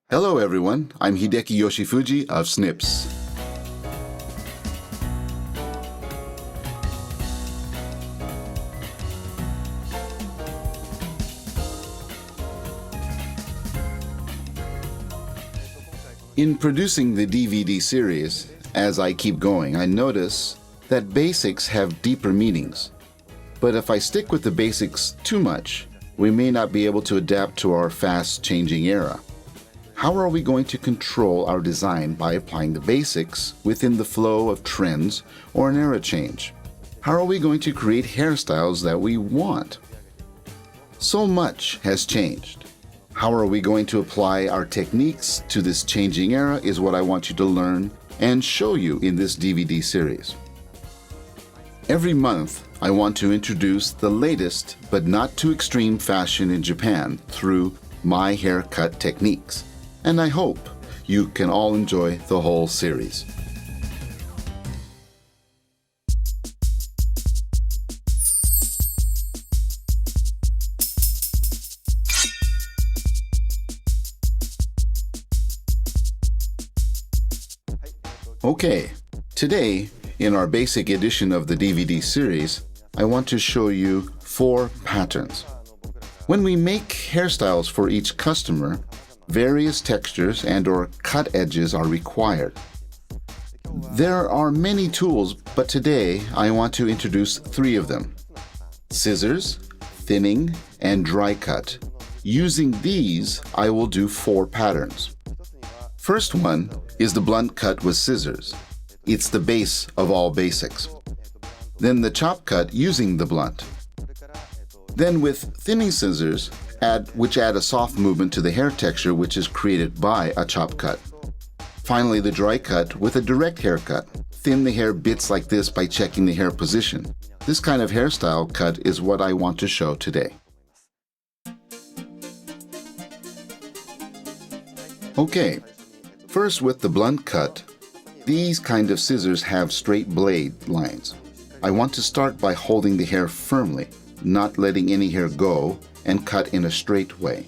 Hello everyone, I'm Hideki Yoshifuji of Snips. In producing the DVD series, as I keep going, I notice that basics have deeper meanings. But if I stick with the basics too much, we may not be able to adapt to our fast-changing era. How are we going to control our design by applying the basics within the flow of trends or an era change? How are we going to create hairstyles that we want? So much has changed. How are we going to apply our techniques to this changing era is what I want you to learn and show you in this DVD series. Every month, I want to introduce the latest but not too extreme fashion in Japan through my haircut techniques. And I hope you can all enjoy the whole series. Okay, today, in our basic edition of the DVD series, I want to show you 4 patterns. When we make hairstyles for each customer, various textures and/or cut edges are required. There are many tools, but today I want to introduce 3 of them: scissors, thinning, and dry cut. Using these, I will do 4 patterns. First one is the blunt cut with scissors. It's the base of all basics. Then the chop cut using the blunt. Then with thinning scissors, which add a soft movement to the hair texture which is created by a chop cut. Finally, the dry cut with a direct haircut. Thin the hair bits like this by checking the hair position. This kind of hairstyle cut is what I want to show today. Okay, first with the blunt cut, these kind of scissors have straight blade lines. I want to start by holding the hair firmly, not letting any hair go, and cut in a straight way.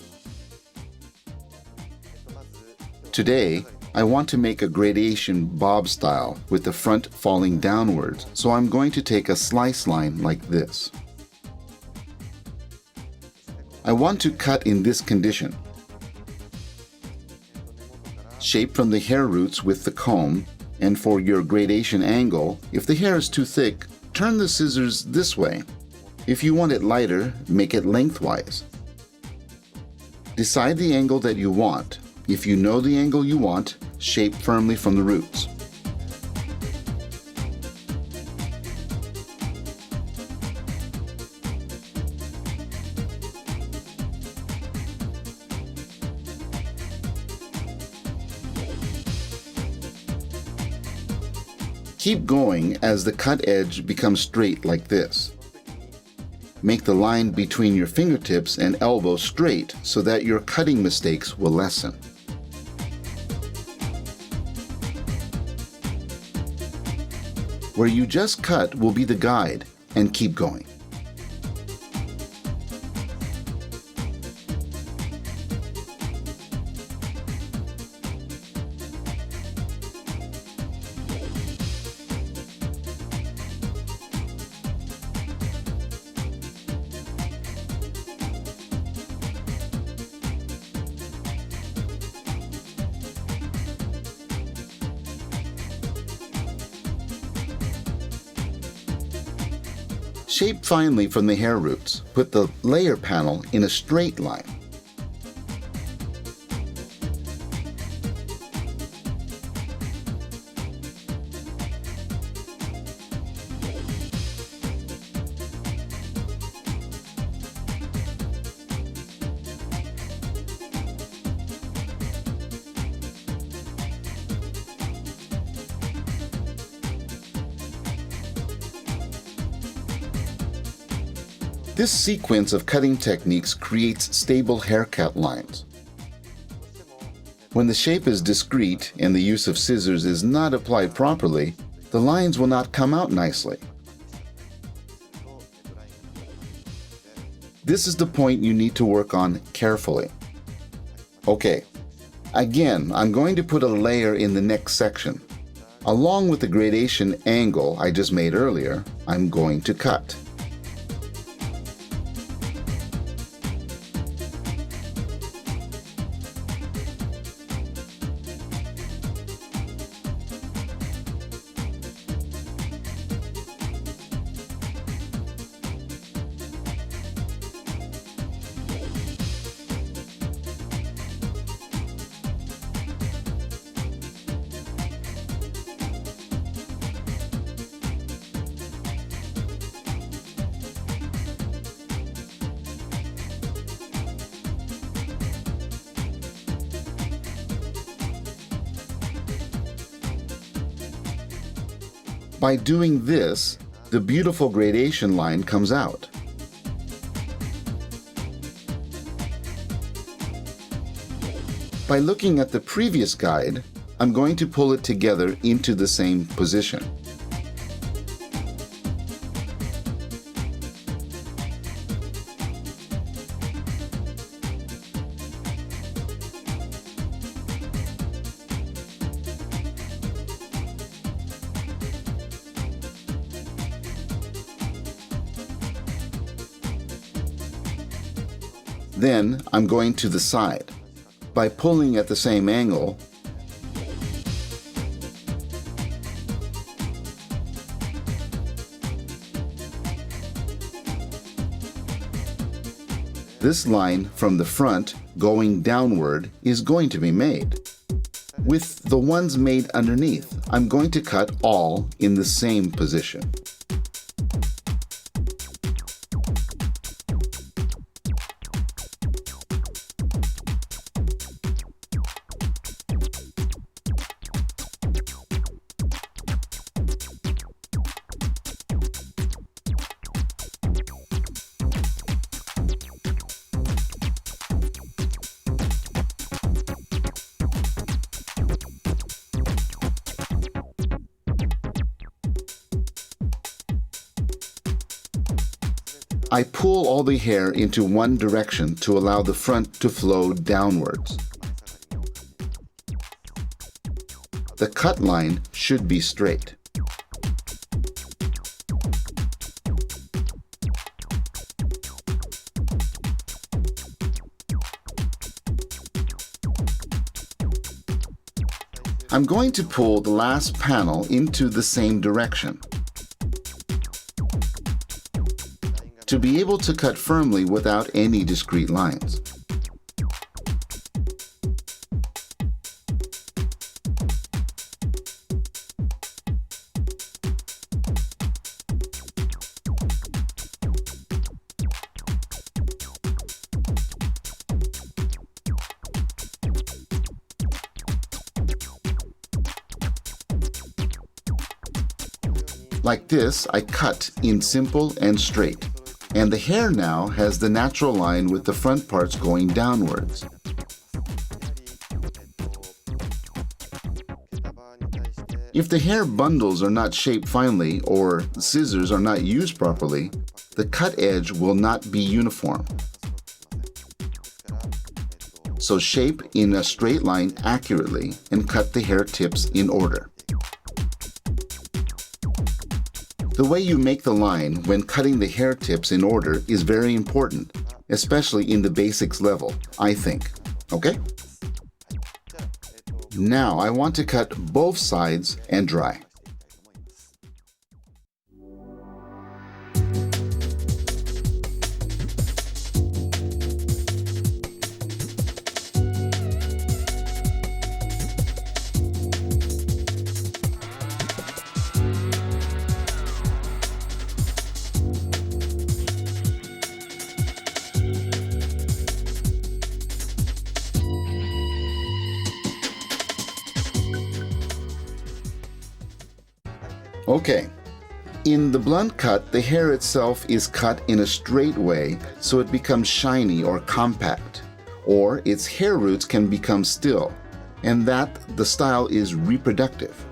Today, I want to make a gradation bob style with the front falling downwards, so I'm going to take a slice line like this. I want to cut in this condition. Shape from the hair roots with the comb, and for your gradation angle, if the hair is too thick, turn the scissors this way. If you want it lighter, make it lengthwise. Decide the angle that you want. If you know the angle you want, shape firmly from the roots. Keep going as the cut edge becomes straight like this. Make the line between your fingertips and elbow straight so that your cutting mistakes will lessen. Where you just cut will be the guide, and keep going. Shape finely from the hair roots. Put the layer panel in a straight line. This sequence of cutting techniques creates stable haircut lines. When the shape is discrete and the use of scissors is not applied properly, the lines will not come out nicely. This is the point you need to work on carefully. Okay, Again, I'm going to put a layer in the next section. Along with the gradation angle I just made earlier, I'm going to cut. By doing this, the beautiful gradation line comes out. By looking at the previous guide, I'm going to pull it together into the same position. Then I'm going to the side. By pulling at the same angle, this line from the front going downward is going to be made. With the ones made underneath, I'm going to cut all in the same position. I pull all the hair into one direction to allow the front to flow downwards. The cut line should be straight. I'm going to pull the last panel into the same direction to be able to cut firmly without any discrete lines. Like this, I cut in simple and straight. And the hair now has the natural line with the front parts going downwards. If the hair bundles are not shaped finely or scissors are not used properly, the cut edge will not be uniform. So shape in a straight line accurately and cut the hair tips in order. The way you make the line when cutting the hair tips in order is very important, especially in the basics level, I think. Okay? Now I want to cut both sides and dry. Okay, in the blunt cut, the hair itself is cut in a straight way so it becomes shiny or compact, or its hair roots can become still, and that the style is reproductive.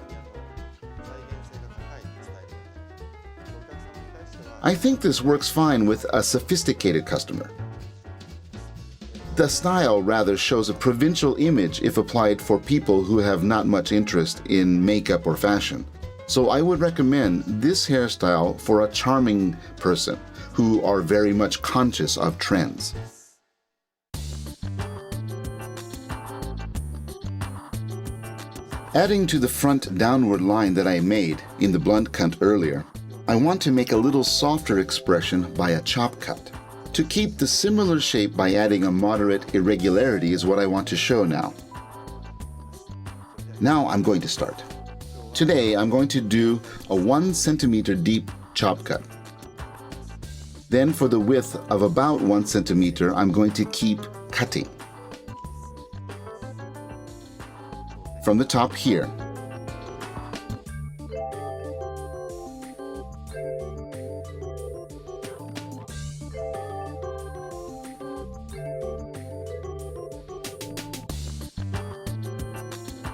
I think this works fine with a sophisticated customer. The style rather shows a provincial image if applied for people who have not much interest in makeup or fashion. So I would recommend this hairstyle for a charming person who are very much conscious of trends. Adding to the front downward line that I made in the blunt cut earlier, I want to make a little softer expression by a chop cut. To keep the similar shape by adding a moderate irregularity is what I want to show now. Now I'm going to start. Today I'm going to do a 1 centimeter deep chop cut. Then for the width of about 1 centimeter, I'm going to keep cutting. From the top here.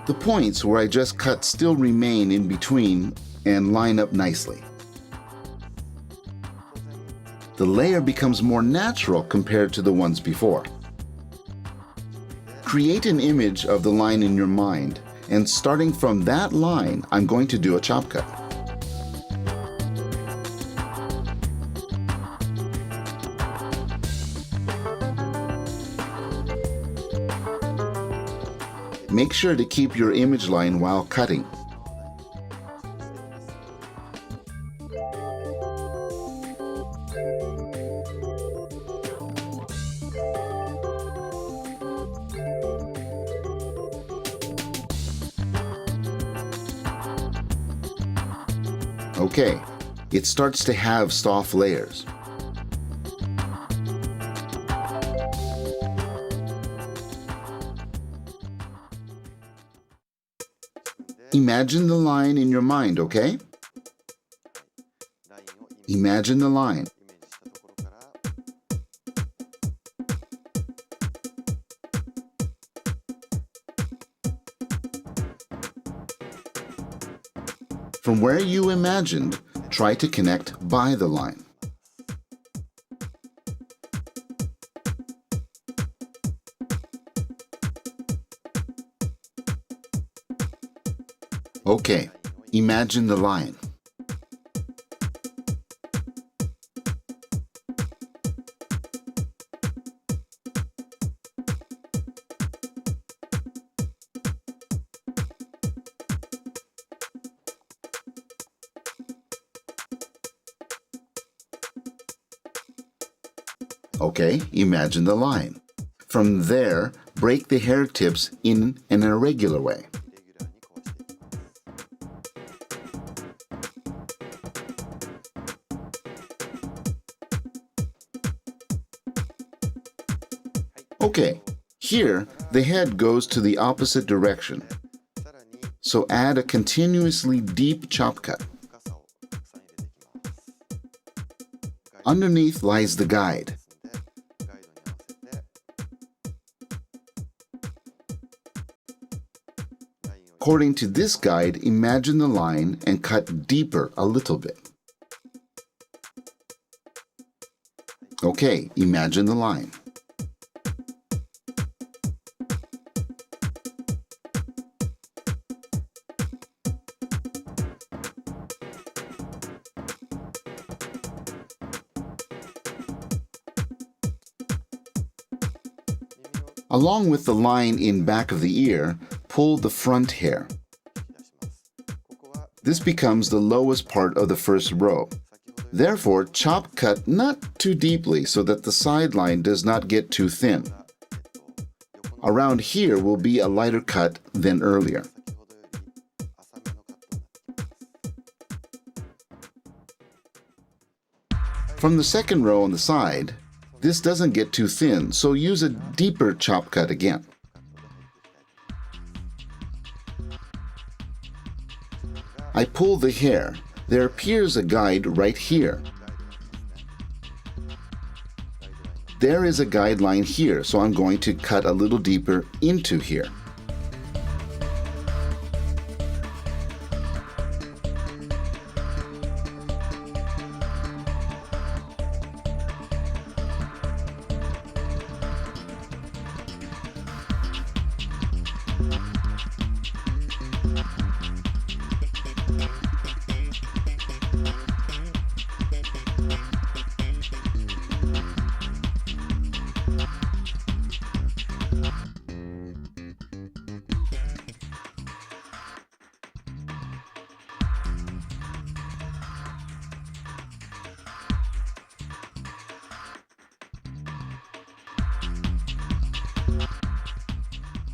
The points where I just cut still remain in between and line up nicely. The layer becomes more natural compared to the ones before. Create an image of the line in your mind, and starting from that line, I'm going to do a chop cut. Make sure to keep your image line while cutting. Okay, it starts to have soft layers. Imagine the line in your mind, okay? Imagine the line. From where you imagined, try to connect by the line. Okay, imagine the line. Okay, imagine the line. From there, break the hair tips in an irregular way. Okay, here the head goes to the opposite direction. So add a continuously deep chop cut. Underneath lies the guide. According to this guide, imagine the line and cut deeper a little bit. Okay, imagine the line. Along with the line in back of the ear, pull the front hair. This becomes the lowest part of the first row. Therefore, chop cut not too deeply so that the sideline does not get too thin. Around here will be a lighter cut than earlier. From the second row on the side, this doesn't get too thin, so use a deeper chop cut again. I pull the hair. There appears a guide right here. There is a guideline here, so I'm going to cut a little deeper into here.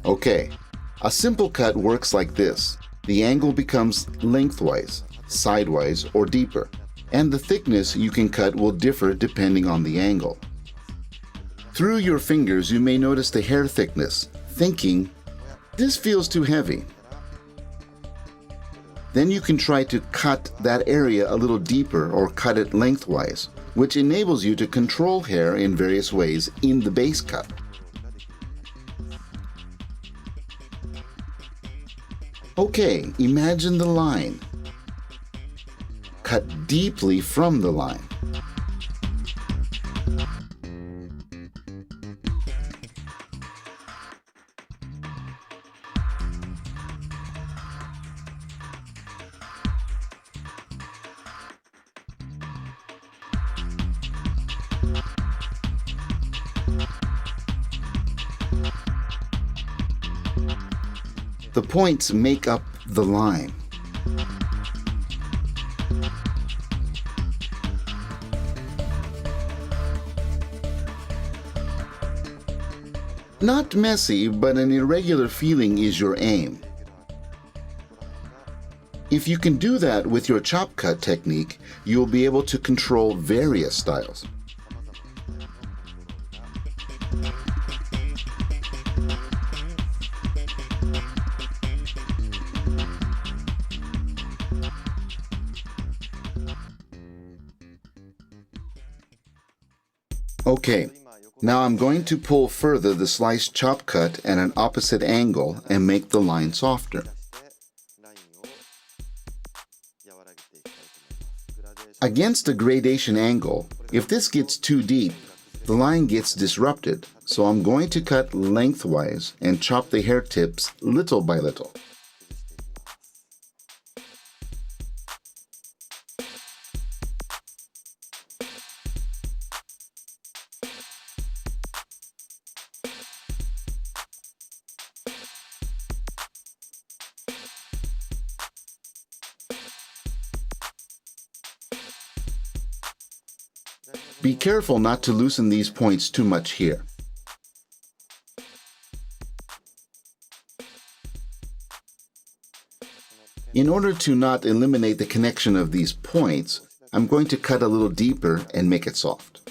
Okay, a simple cut works like this. The angle becomes lengthwise, sidewise, or deeper, and the thickness you can cut will differ depending on the angle. Through your fingers, you may notice the hair thickness, thinking, "This feels too heavy." Then you can try to cut that area a little deeper or cut it lengthwise, which enables you to control hair in various ways in the base cut. Okay, imagine the line. Cut deeply from the line. The points make up the line. Not messy, but an irregular feeling is your aim. If you can do that with your chop cut technique, you'll be able to control various styles. Okay, now I'm going to pull further the sliced chop cut at an opposite angle and make the line softer. Against a gradation angle, if this gets too deep, the line gets disrupted, so I'm going to cut lengthwise and chop the hair tips little by little. Be careful not to loosen these points too much here. In order to not eliminate the connection of these points, I'm going to cut a little deeper and make it soft.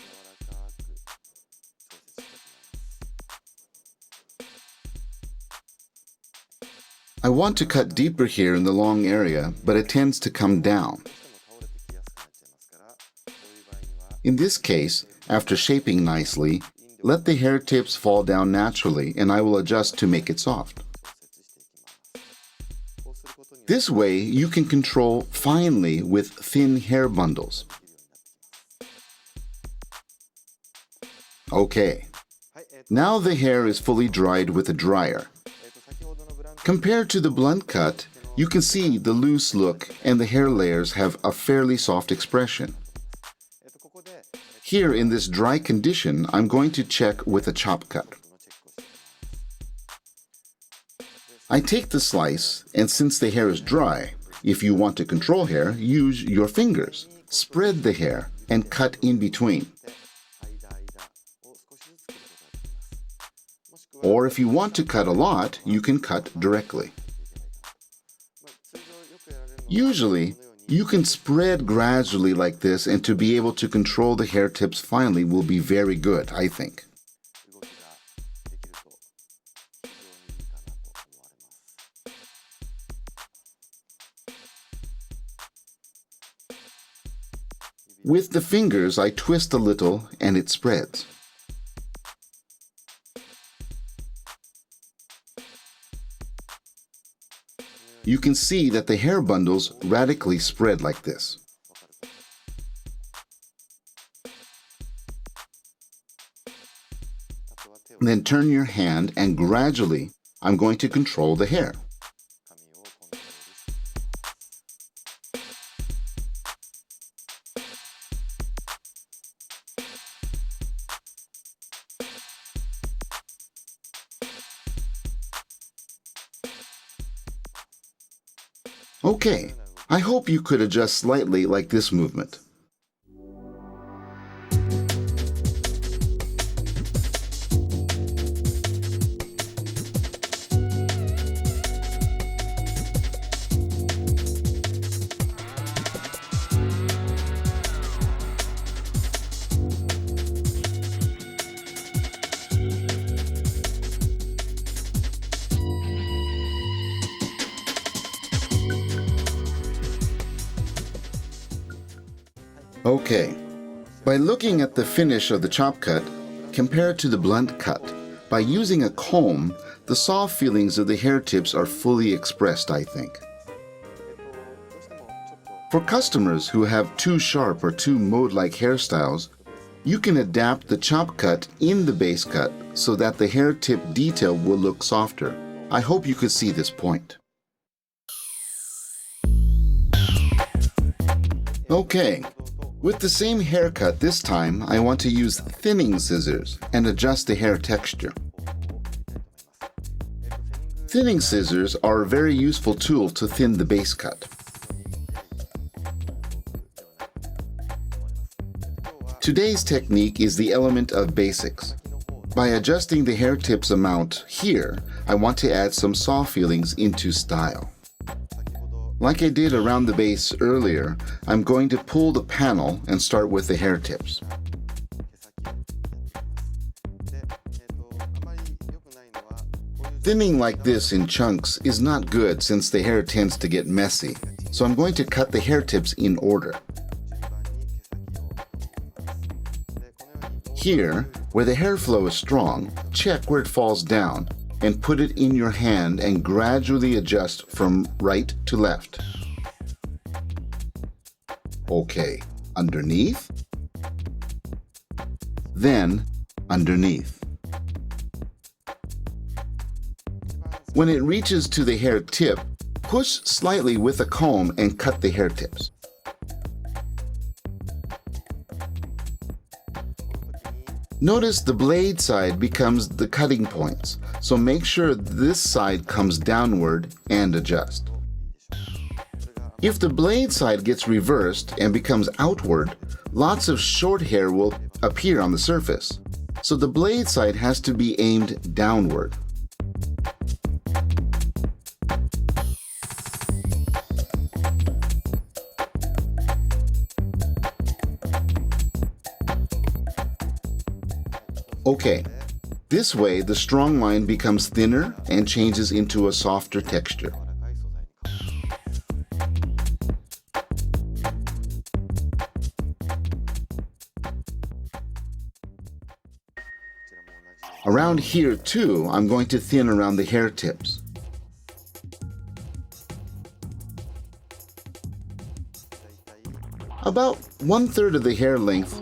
I want to cut deeper here in the long area, but it tends to come down. In this case, after shaping nicely, let the hair tips fall down naturally and I will adjust to make it soft. This way, you can control finely with thin hair bundles. Okay, now the hair is fully dried with a dryer. Compared to the blunt cut, you can see the loose look and the hair layers have a fairly soft expression. Here in this dry condition, I'm going to check with a chop cut. I take the slice, and since the hair is dry, if you want to control hair, use your fingers. Spread the hair and cut in between. Or if you want to cut a lot, you can cut directly. Usually, you can spread gradually like this, and to be able to control the hair tips finely will be very good, I think. With the fingers, I twist a little and it spreads. You can see that the hair bundles radically spread like this. Then turn your hand and gradually I'm going to control the hair. Okay, I hope you could adjust slightly like this movement. Okay. By looking at the finish of the chop cut, compared to the blunt cut, by using a comb, the soft feelings of the hair tips are fully expressed, I think. For customers who have too sharp or too mode-like hairstyles, you can adapt the chop cut in the base cut so that the hair tip detail will look softer. I hope you could see this point. Okay, with the same haircut this time, I want to use thinning scissors and adjust the hair texture. Thinning scissors are a very useful tool to thin the base cut. Today's technique is the element of basics. By adjusting the hair tips amount here, I want to add some soft feelings into style. Like I did around the base earlier, I'm going to pull the panel and start with the hair tips. Thinning like this in chunks is not good since the hair tends to get messy, so I'm going to cut the hair tips in order. Here, where the hair flow is strong, check where it falls down and put it in your hand and gradually adjust from right to left. Okay, underneath, then underneath. When it reaches to the hair tip, push slightly with a comb and cut the hair tips. Notice the blade side becomes the cutting points, so make sure this side comes downward and adjust. If the blade side gets reversed and becomes outward, lots of short hair will appear on the surface, so the blade side has to be aimed downward. Okay, this way the strong line becomes thinner and changes into a softer texture. Around here too, I'm going to thin around the hair tips. About 1/3 of the hair length,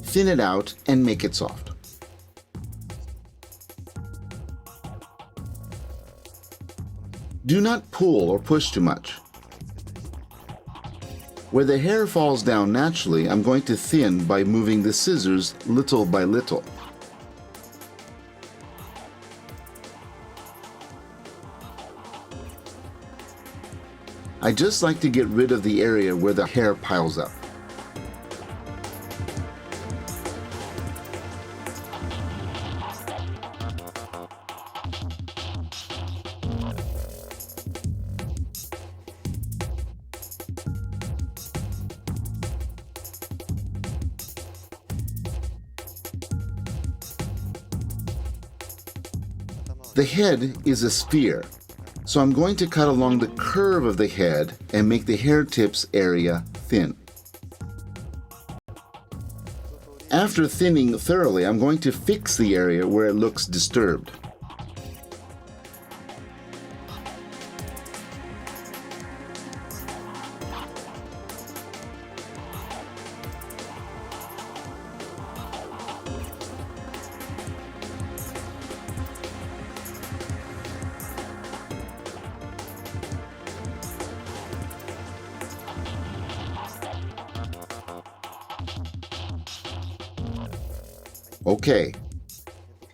thin it out and make it soft. Do not pull or push too much. Where the hair falls down naturally, I'm going to thin by moving the scissors little by little. I just like to get rid of the area where the hair piles up. The head is a sphere, so I'm going to cut along the curve of the head and make the hair tips area thin. After thinning thoroughly, I'm going to fix the area where it looks disturbed. Okay,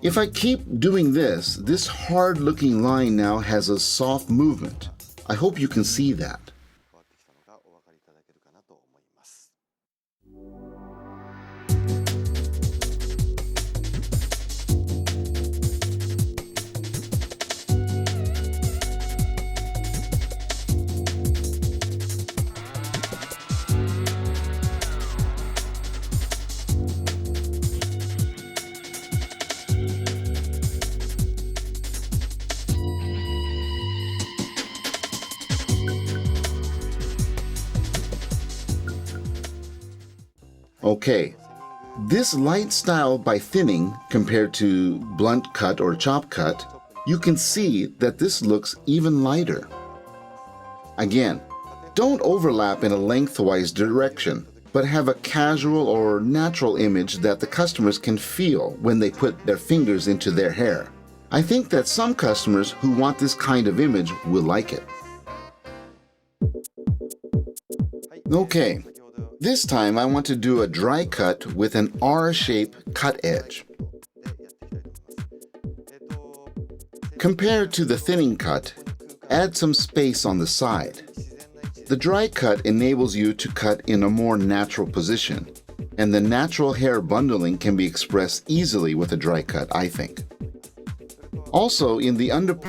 if I keep doing this, this hard-looking line now has a soft movement. I hope you can see that. Okay, this light style by thinning compared to blunt cut or chop cut, you can see that this looks even lighter. Again, don't overlap in a lengthwise direction, but have a casual or natural image that the customers can feel when they put their fingers into their hair. I think that some customers who want this kind of image will like it. Okay, this time I want to do a dry cut with an R-shape cut edge. Compared to the thinning cut, add some space on the side. The dry cut enables you to cut in a more natural position, and the natural hair bundling can be expressed easily with a dry cut, I think. Also, in the under